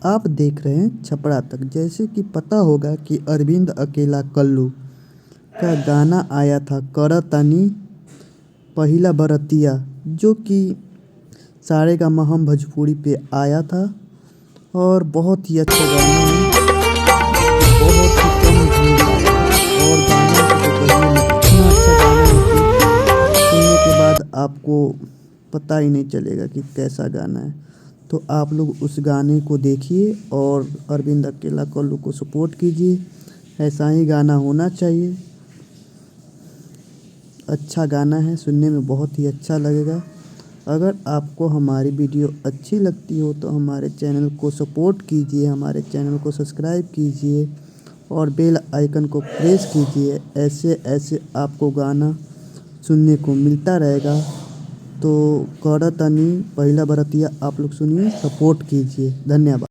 आप देख रहे हैं छपरा तक। जैसे कि पता होगा कि अरविंद अकेला कल्लू का गाना आया था करतानी पहिला बरतिया, जो कि सारेगामा हम भोजपुरी पे आया था और बहुत ही अच्छा गाना है। बहुत ही कम व्यूज आया और गाना तो कहिए मत, इतना अच्छा गाना है कि सुनने के बाद आपको पता ही नहीं चलेगा कि कैसा गाना है। तो आप लोग उस गाने को देखिए और अरविंद अकेला कल्लू को सपोर्ट कीजिए। ऐसा ही गाना होना चाहिए। अच्छा गाना है, सुनने में बहुत ही अच्छा लगेगा। अगर आपको हमारी वीडियो अच्छी लगती हो तो हमारे चैनल को सपोर्ट कीजिए, हमारे चैनल को सब्सक्राइब कीजिए और बेल आइकन को प्रेस कीजिए। ऐसे ऐसे आपको गाना सुनने को मिलता रहेगा। तो करतानी पहिला बरतिया आप लोग सुनिए, सपोर्ट कीजिए। धन्यवाद।